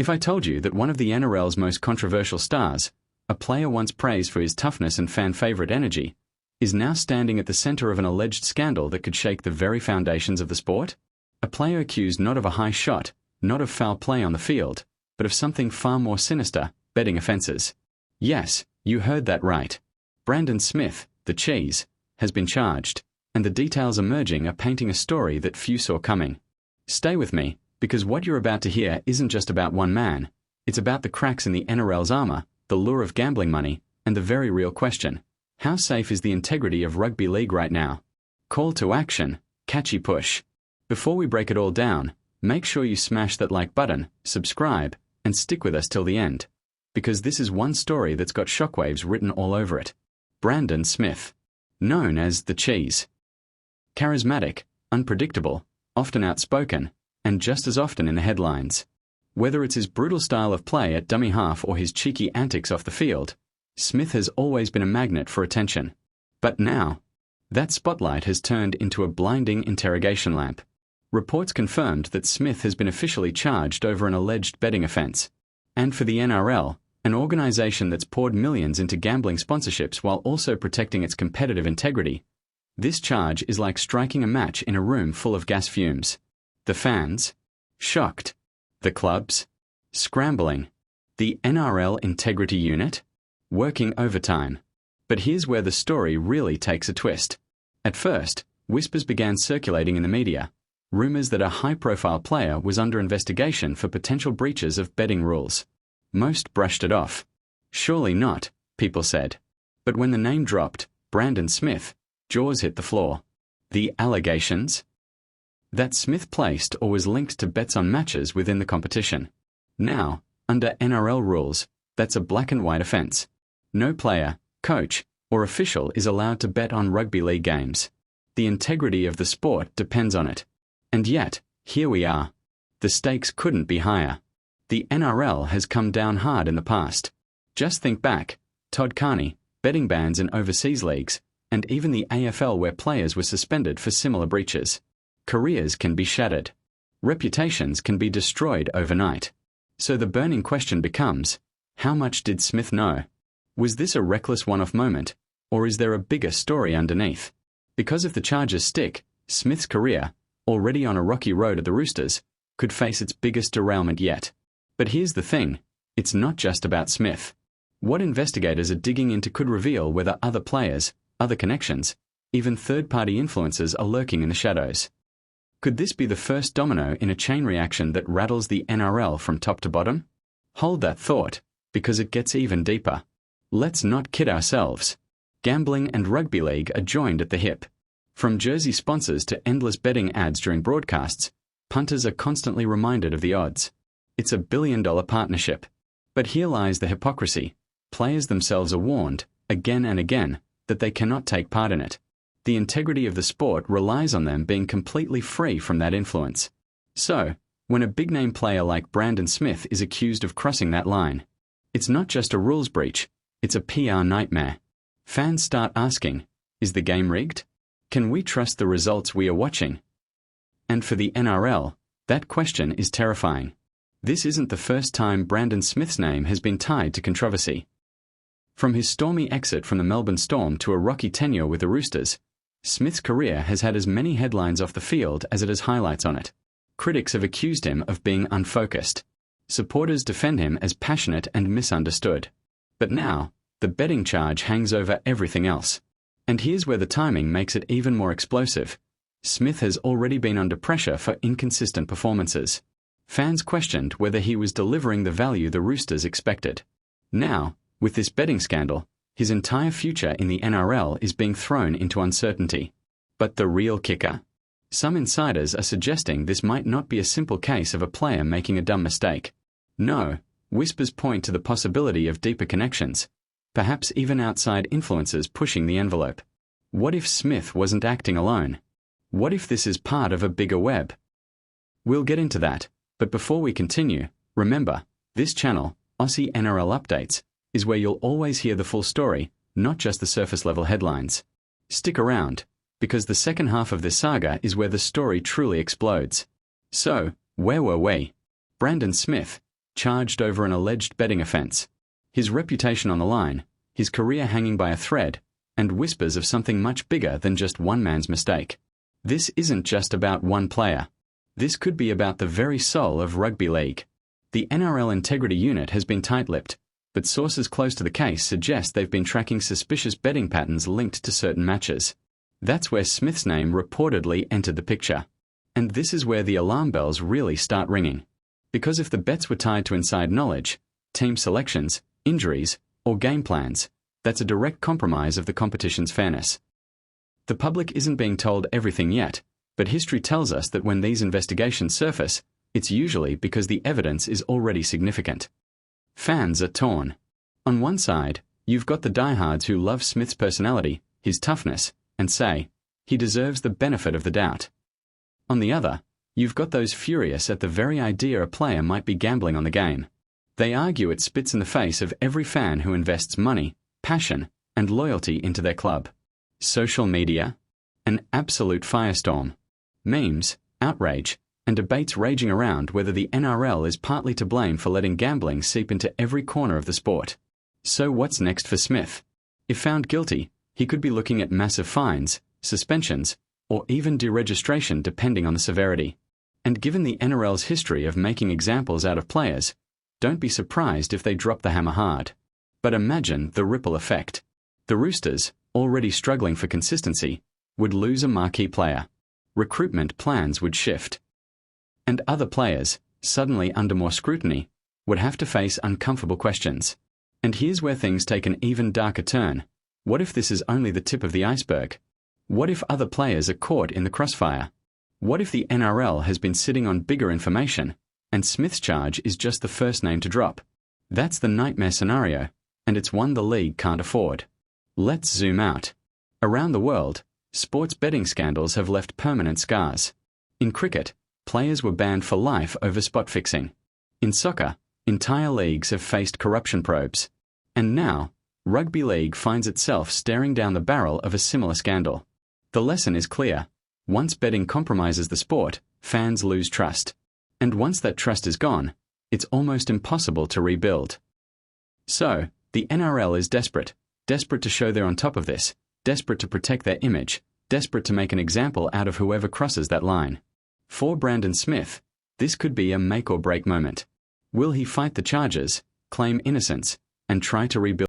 If I told you that one of the NRL's most controversial stars, a player once praised for his toughness and fan-favourite energy, is now standing at the centre of an alleged scandal that could shake the very foundations of the sport? A player accused not of a high shot, not of foul play on the field, but of something far more sinister, betting offences. Yes, you heard that right. Brandon Smith, the Cheese, has been charged, and the details emerging are painting a story that few saw coming. Stay with me, because what you're about to hear isn't just about one man. It's about the cracks in the NRL's armour, the lure of gambling money, and the very real question: how safe is the integrity of rugby league right now? Call to action, catchy push. Before we break it all down, make sure you smash that like button, subscribe, and stick with us till the end. Because this is one story that's got shockwaves written all over it. Brandon Smith, known as the Cheese. Charismatic, unpredictable, often outspoken, and just as often in the headlines. Whether it's his brutal style of play at dummy half or his cheeky antics off the field, Smith has always been a magnet for attention. But now, that spotlight has turned into a blinding interrogation lamp. Reports confirmed that Smith has been officially charged over an alleged betting offence. And for the NRL, an organisation that's poured millions into gambling sponsorships while also protecting its competitive integrity, this charge is like striking a match in a room full of gas fumes. The fans? Shocked. The clubs? Scrambling. The NRL Integrity Unit? Working overtime. But here's where the story really takes a twist. At first, whispers began circulating in the media, rumours that a high-profile player was under investigation for potential breaches of betting rules. Most brushed it off. Surely not, people said. But when the name dropped, Brandon Smith, jaws hit the floor. The allegations? That Smith placed or was linked to bets on matches within the competition. Now, under NRL rules, that's a black and white offence. No player, coach, or official is allowed to bet on rugby league games. The integrity of the sport depends on it. And yet, here we are. The stakes couldn't be higher. The NRL has come down hard in the past. Just think back: Todd Carney, betting bans in overseas leagues, and even the AFL where players were suspended for similar breaches. Careers can be shattered. Reputations can be destroyed overnight. So the burning question becomes, how much did Smith know? Was this a reckless one-off moment, or is there a bigger story underneath? Because if the charges stick, Smith's career, already on a rocky road at the Roosters, could face its biggest derailment yet. But here's the thing, it's not just about Smith. What investigators are digging into could reveal whether other players, other connections, even third-party influences are lurking in the shadows. Could this be the first domino in a chain reaction that rattles the NRL from top to bottom? Hold that thought, because it gets even deeper. Let's not kid ourselves. Gambling and rugby league are joined at the hip. From jersey sponsors to endless betting ads during broadcasts, punters are constantly reminded of the odds. It's a billion-dollar partnership. But here lies the hypocrisy. Players themselves are warned, again and again, that they cannot take part in it. The integrity of the sport relies on them being completely free from that influence. So, when a big-name player like Brandon Smith is accused of crossing that line, it's not just a rules breach, it's a PR nightmare. Fans start asking, is the game rigged? Can we trust the results we are watching? And for the NRL, that question is terrifying. This isn't the first time Brandon Smith's name has been tied to controversy. From his stormy exit from the Melbourne Storm to a rocky tenure with the Roosters, Smith's career has had as many headlines off the field as it has highlights on it. Critics have accused him of being unfocused. Supporters defend him as passionate and misunderstood. But now, the betting charge hangs over everything else. And here's where the timing makes it even more explosive. Smith has already been under pressure for inconsistent performances. Fans questioned whether he was delivering the value the Roosters expected. Now, with this betting scandal, his entire future in the NRL is being thrown into uncertainty. But the real kicker? Some insiders are suggesting this might not be a simple case of a player making a dumb mistake. No, whispers point to the possibility of deeper connections, perhaps even outside influences pushing the envelope. What if Smith wasn't acting alone? What if this is part of a bigger web? We'll get into that, but before we continue, remember, this channel, Aussie NRL Updates, is where you'll always hear the full story, not just the surface-level headlines. Stick around, because the second half of this saga is where the story truly explodes. So, where were we? Brandon Smith, charged over an alleged betting offence. His reputation on the line, his career hanging by a thread, and whispers of something much bigger than just one man's mistake. This isn't just about one player. This could be about the very soul of rugby league. The NRL Integrity Unit has been tight-lipped, but sources close to the case suggest they've been tracking suspicious betting patterns linked to certain matches. That's where Smith's name reportedly entered the picture. And this is where the alarm bells really start ringing. Because if the bets were tied to inside knowledge, team selections, injuries, or game plans, that's a direct compromise of the competition's fairness. The public isn't being told everything yet, but history tells us that when these investigations surface, it's usually because the evidence is already significant. Fans are torn. On one side, you've got the diehards who love Smith's personality, his toughness, and say, he deserves the benefit of the doubt. On the other, you've got those furious at the very idea a player might be gambling on the game. They argue it spits in the face of every fan who invests money, passion, and loyalty into their club. Social media? An absolute firestorm. Memes, outrage, and debates raging around whether the NRL is partly to blame for letting gambling seep into every corner of the sport. So what's next for Smith? If found guilty, he could be looking at massive fines, suspensions, or even deregistration depending on the severity. And given the NRL's history of making examples out of players, don't be surprised if they drop the hammer hard. But imagine the ripple effect. The Roosters, already struggling for consistency, would lose a marquee player. Recruitment plans would shift. And other players, suddenly under more scrutiny, would have to face uncomfortable questions. And here's where things take an even darker turn. What if this is only the tip of the iceberg? What if other players are caught in the crossfire? What if the NRL has been sitting on bigger information, and Smith's charge is just the first name to drop? That's the nightmare scenario, and it's one the league can't afford. Let's zoom out. Around the world, sports betting scandals have left permanent scars. In cricket, players were banned for life over spot fixing. In soccer, entire leagues have faced corruption probes. And now, rugby league finds itself staring down the barrel of a similar scandal. The lesson is clear. Once betting compromises the sport, fans lose trust. And once that trust is gone, it's almost impossible to rebuild. So, the NRL is desperate to show they're on top of this, desperate to protect their image, desperate to make an example out of whoever crosses that line. For Brandon Smith, this could be a make-or-break moment. Will he fight the charges, claim innocence, and try to rebuild